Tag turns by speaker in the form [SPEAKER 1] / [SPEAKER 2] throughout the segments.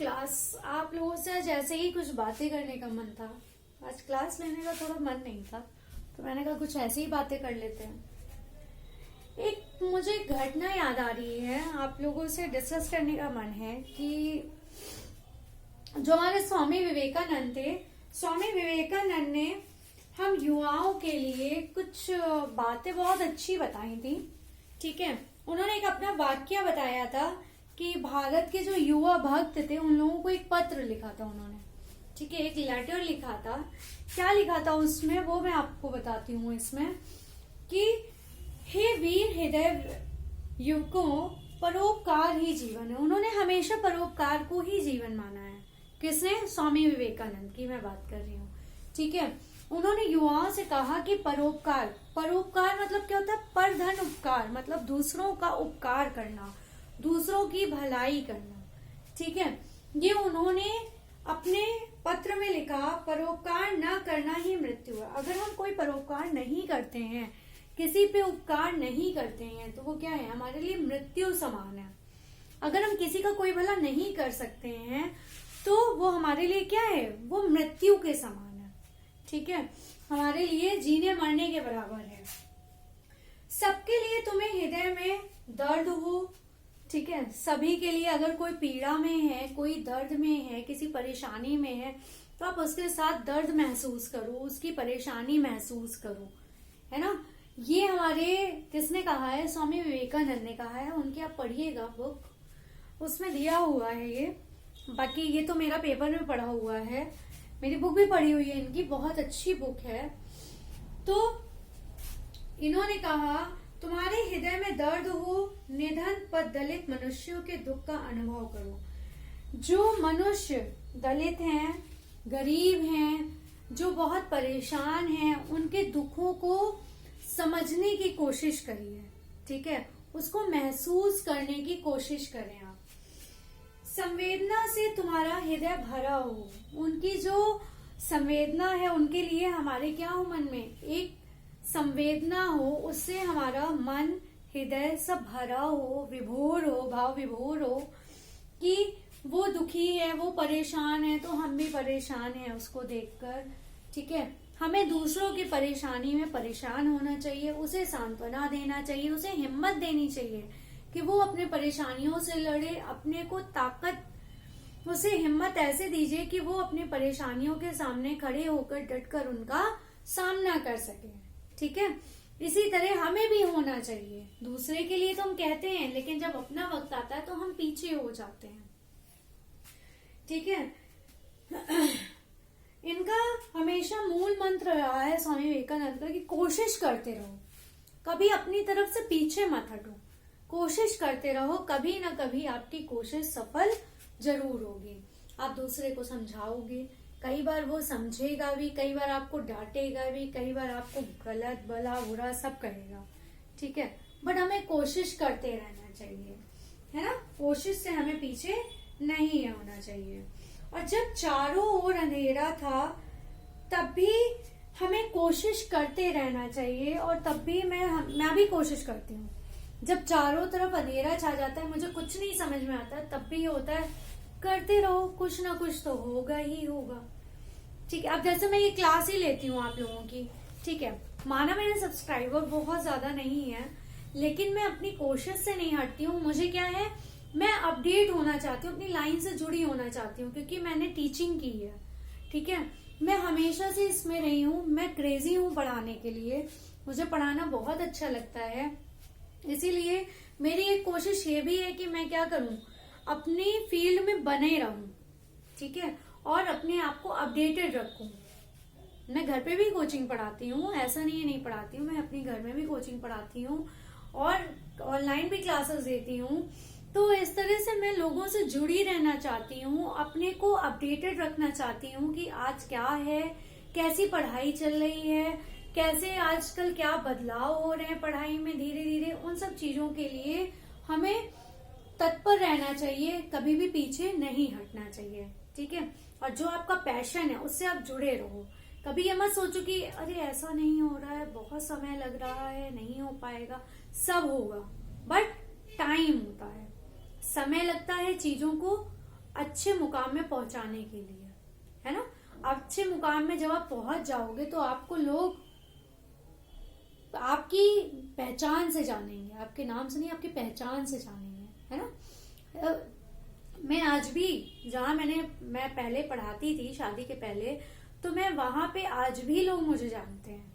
[SPEAKER 1] Class. आप लोगों से आज ऐसे ही कुछ बातें करने का मन था। आज क्लास लेने का थोड़ा मन नहीं था, तो मैंने कहा कुछ ऐसे ही बातें कर लेते हैं। एक मुझे घटना याद आ रही है, आप लोगों से डिस्कस करने का मन है कि जो हमारे स्वामी विवेकानंद थे, स्वामी विवेकानंद ने हम युवाओं के लिए कुछ बातें बहुत अच्छी बताई थी। ठीक है, उन्होंने एक अपना वाक्य बताया था कि भारत के जो युवा भक्त थे उन लोगों को एक पत्र लिखा था उन्होंने। ठीक है, एक लेटर लिखा था। क्या लिखा था उसमें वो मैं आपको बताती हूँ इसमें कि हे वीर हृदय युवकों, परोपकार ही जीवन है। उन्होंने हमेशा परोपकार को ही जीवन माना है। किसने? स्वामी विवेकानंद की मैं बात कर रही हूँ। ठीक है, उन्होंने युवाओं से कहा कि परोपकार, परोपकार मतलब क्या होता है? पर धन उपकार, मतलब दूसरों का उपकार करना, दूसरों की भलाई करना। ठीक है, ये उन्होंने अपने पत्र में लिखा, परोपकार न करना ही मृत्यु है। अगर हम कोई परोपकार नहीं करते हैं, किसी पे उपकार नहीं करते हैं, तो वो क्या है? हमारे लिए मृत्यु समान है। अगर हम किसी का कोई भला नहीं कर सकते हैं तो वो हमारे लिए क्या है? वो मृत्यु के समान है। ठीक है, हमारे लिए जीने मरने के बराबर है। सबके लिए तुम्हें हृदय में दर्द हो, ठीक है, सभी के लिए अगर कोई पीड़ा में है, कोई दर्द में है, किसी परेशानी में है, तो आप उसके साथ दर्द महसूस करो, उसकी परेशानी महसूस करो, है ना। ये हमारे किसने कहा है? स्वामी विवेकानंद ने कहा है। उनकी आप पढ़िएगा बुक, उसमें दिया हुआ है ये। बाकी ये तो मेरा पेपर में पढ़ा हुआ है, मेरी बुक भी पढ़ी हुई है इनकी, बहुत अच्छी बुक है। तो इन्होंने कहा तुम्हारे हृदय में दर्द हो, निधन पर दलित मनुष्यों के दुख का अनुभव करो। जो मनुष्य दलित हैं, गरीब हैं, जो बहुत परेशान हैं, उनके दुखों को समझने की कोशिश करिए। ठीक है, उसको महसूस करने की कोशिश करें आप। संवेदना से तुम्हारा हृदय भरा हो। उनकी जो संवेदना है, उनके लिए हमारे क्या हो? मन में एक संवेदना हो, उससे हमारा मन, हृदय सब भरा हो, विभोर हो, भाव विभोर हो कि वो दुखी है, वो परेशान है, तो हम भी परेशान हैं उसको देखकर। ठीक है, हमें दूसरों की परेशानी में परेशान होना चाहिए, उसे सांत्वना देना चाहिए, उसे हिम्मत देनी चाहिए कि वो अपने परेशानियों से लड़े, अपने को ताकत, उसे हिम्मत ऐसे दीजिए कि वो अपनी परेशानियों के सामने खड़े होकर डटकर उनका सामना कर सके। ठीक है, इसी तरह हमें भी होना चाहिए। दूसरे के लिए तो हम कहते हैं, लेकिन जब अपना वक्त आता है तो हम पीछे हो जाते हैं। ठीक है, इनका हमेशा मूल मंत्र रहा है स्वामी विवेकानंद का कि कोशिश करते रहो, कभी अपनी तरफ से पीछे मत हटो, कोशिश करते रहो, कभी ना कभी आपकी कोशिश सफल जरूर होगी। आप दूसरे को समझाओगे, कई बार वो समझेगा भी, कई बार आपको डांटेगा भी, कई बार आपको गलत, भला, बुरा सब कहेगा। ठीक है, बट हमें कोशिश करते रहना चाहिए, है ना। कोशिश से हमें पीछे नहीं होना चाहिए। और जब चारों ओर अंधेरा था तब भी हमें कोशिश करते रहना चाहिए। और तब भी मैं भी कोशिश करती हूँ। जब चारों तरफ अंधेरा छा जाता है, मुझे कुछ नहीं समझ में आता, तब भी होता है करते रहो, कुछ ना कुछ तो होगा ही होगा। ठीक है, अब जैसे मैं ये क्लास ही लेती हूँ आप लोगों की, ठीक है, माना मेरे सब्सक्राइबर बहुत ज्यादा नहीं है, लेकिन मैं अपनी कोशिश से नहीं हटती हूँ। मुझे क्या है, मैं अपडेट होना चाहती हूँ, अपनी लाइन से जुड़ी होना चाहती हूँ, क्योंकि मैंने टीचिंग की है। ठीक है, मैं हमेशा से इसमें रही हूँ, मैं क्रेजी हूँ पढ़ाने के लिए, मुझे पढ़ाना बहुत अच्छा लगता है। इसीलिए मेरी एक कोशिश ये भी है कि मैं क्या करूं, अपनी फील्ड में बने रहूं। ठीक है, और अपने आप को अपडेटेड रखूं। मैं घर पे भी कोचिंग पढ़ाती हूँ, ऐसा नहीं है नहीं पढ़ाती हूँ, मैं अपने घर में भी कोचिंग पढ़ाती हूँ और ऑनलाइन भी क्लासेस देती हूँ। तो इस तरह से मैं लोगों से जुड़ी रहना चाहती हूँ, अपने को अपडेटेड रखना चाहती हूँ कि आज क्या है, कैसी पढ़ाई चल रही है, कैसे आजकल क्या बदलाव हो रहे हैं पढ़ाई में धीरे धीरे। उन सब चीजों के लिए हमें तत्पर रहना चाहिए, कभी भी पीछे नहीं हटना चाहिए। ठीक है, और जो आपका पैशन है उससे आप जुड़े रहो। कभी ये मत सोचो कि अरे ऐसा नहीं हो रहा है, बहुत समय लग रहा है, नहीं हो पाएगा। सब होगा, बट टाइम होता है, समय लगता है चीजों को अच्छे मुकाम में पहुंचाने के लिए, है ना। अच्छे मुकाम में जब आप पहुंच जाओगे तो आपको लोग आपकी पहचान से जानेंगे, आपके नाम से नहीं, आपकी पहचान से जानेंगे, है ना। मैं आज भी जहां मैं पहले पढ़ाती थी शादी के पहले, तो मैं वहां पे आज भी लोग मुझे जानते हैं,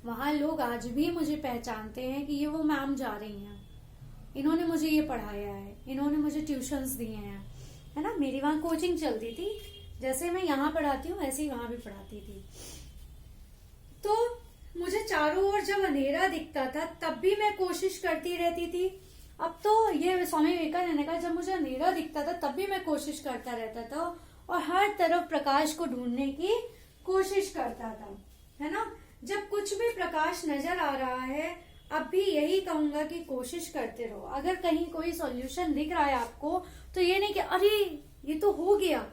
[SPEAKER 1] वहां लोग आज भी मुझे पहचानते हैं कि ये वो मैम जा रही हैं, इन्होंने मुझे ये पढ़ाया है, इन्होंने मुझे ट्यूशंस दिए हैं, है ना। मेरी वहां कोचिंग चलती थी, जैसे मैं यहाँ पढ़ाती हूँ वैसे ही वहां भी पढ़ाती थी। तो मुझे चारों ओर जब अंधेरा दिखता था तब भी मैं कोशिश करती रहती थी। अब तो ये स्वामी विवेकानंद का, जब मुझे अंधेरा दिखता था तब भी मैं कोशिश करता रहता था और हर तरफ प्रकाश को ढूंढने की कोशिश करता था, है ना। जब कुछ भी प्रकाश नजर आ रहा है, अब भी यही कहूंगा कि कोशिश करते रहो। अगर कहीं कोई सॉल्यूशन दिख रहा है आपको, तो ये नहीं कि अरे ये तो हो गया,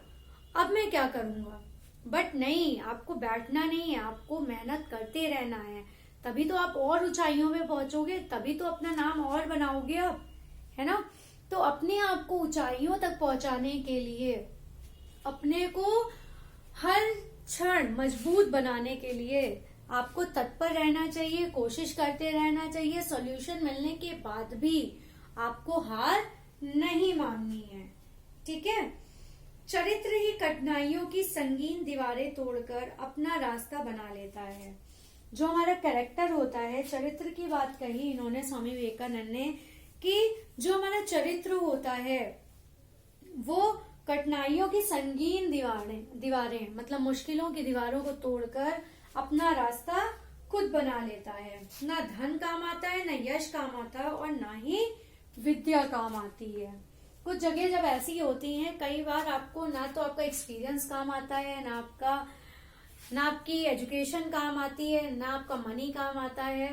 [SPEAKER 1] अब मैं क्या करूंगा। बट नहीं, आपको बैठना नहीं है, आपको मेहनत करते रहना है, तभी तो आप और ऊंचाइयों में पहुंचोगे, तभी तो अपना नाम और बनाओगे आप, है ना। तो अपने आप को ऊंचाइयों तक पहुंचाने के लिए, अपने को हर क्षण मजबूत बनाने के लिए आपको तत्पर रहना चाहिए, कोशिश करते रहना चाहिए। सॉल्यूशन मिलने के बाद भी आपको हार नहीं माननी है, ठीक है। चरित्र ही कठिनाइयों की संगीन दीवारें तोड़कर अपना रास्ता बना लेता है। जो हमारा कैरेक्टर होता है, चरित्र की बात कही इन्होंने स्वामी विवेकानंद ने, कि जो हमारा चरित्र होता है वो कठिनाइयों की संगीन दीवारें मतलब मुश्किलों की दीवारों को तोड़कर अपना रास्ता खुद बना लेता है। ना धन काम आता है, ना यश काम आता है, और ना ही विद्या काम आती है। कुछ जगह जब ऐसी होती हैं, कई बार आपको ना तो आपका एक्सपीरियंस काम आता है, ना आपकी एजुकेशन काम आती है, ना आपका मनी काम आता है,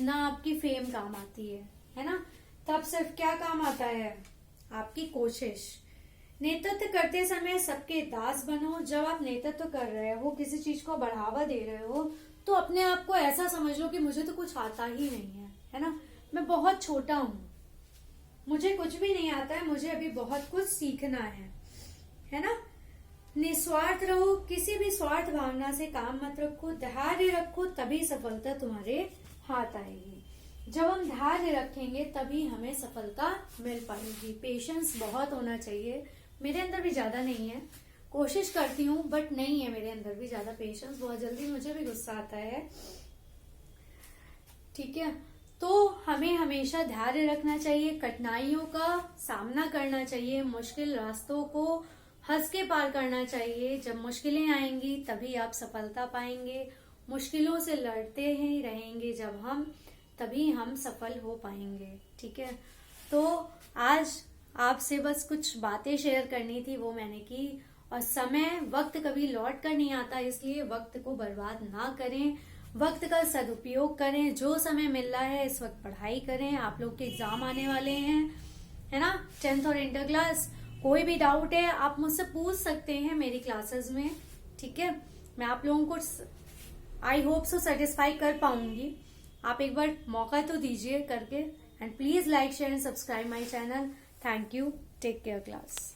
[SPEAKER 1] ना आपकी फेम काम आती है ना। तब सिर्फ क्या काम आता है, आपकी कोशिश। नेतृत्व करते समय सबके दास बनो। जब आप नेतृत्व कर रहे हो, किसी चीज को बढ़ावा दे रहे हो, तो अपने आप को ऐसा समझ लो कि मुझे तो कुछ आता ही नहीं है ना। मैं बहुत छोटा हूँ, मुझे कुछ भी नहीं आता है, मुझे अभी बहुत कुछ सीखना है ना। निस्वार्थ रहो, किसी भी स्वार्थ भावना से काम मत रखो, धैर्य रखो, तभी सफलता तुम्हारे हाथ आएगी। जब हम धैर्य रखेंगे तभी हमें सफलता मिल पाएगी। पेशेंस बहुत होना चाहिए। मेरे अंदर भी ज्यादा नहीं है, कोशिश करती हूँ बट नहीं है मेरे अंदर भी ज्यादा पेशेंस, बहुत जल्दी मुझे भी गुस्सा आता है, ठीक है। तो हमें हमेशा धैर्य रखना चाहिए, कठिनाइयों का सामना करना चाहिए, मुश्किल रास्तों को हंस के पार करना चाहिए। जब मुश्किलें आएंगी तभी आप सफलता पाएंगे। मुश्किलों से लड़ते ही रहेंगे जब हम, तभी हम सफल हो पाएंगे, ठीक है। तो आज आपसे बस कुछ बातें शेयर करनी थी, वो मैंने की। और वक्त कभी लौट कर नहीं आता, इसलिए वक्त को बर्बाद ना करें, वक्त का सदुपयोग करें। जो समय मिल रहा है इस वक्त पढ़ाई करें। आप लोग के एग्जाम आने वाले हैं, है ना, 10th और इंटर क्लास। कोई भी डाउट है आप मुझसे पूछ सकते हैं मेरी क्लासेस में, ठीक है। मैं आप लोगों को आई होप सो सेटिस्फाई कर पाऊंगी। आप एक बार मौका तो दीजिए करके। And please like share and subscribe my channel. Thank you. Take care class.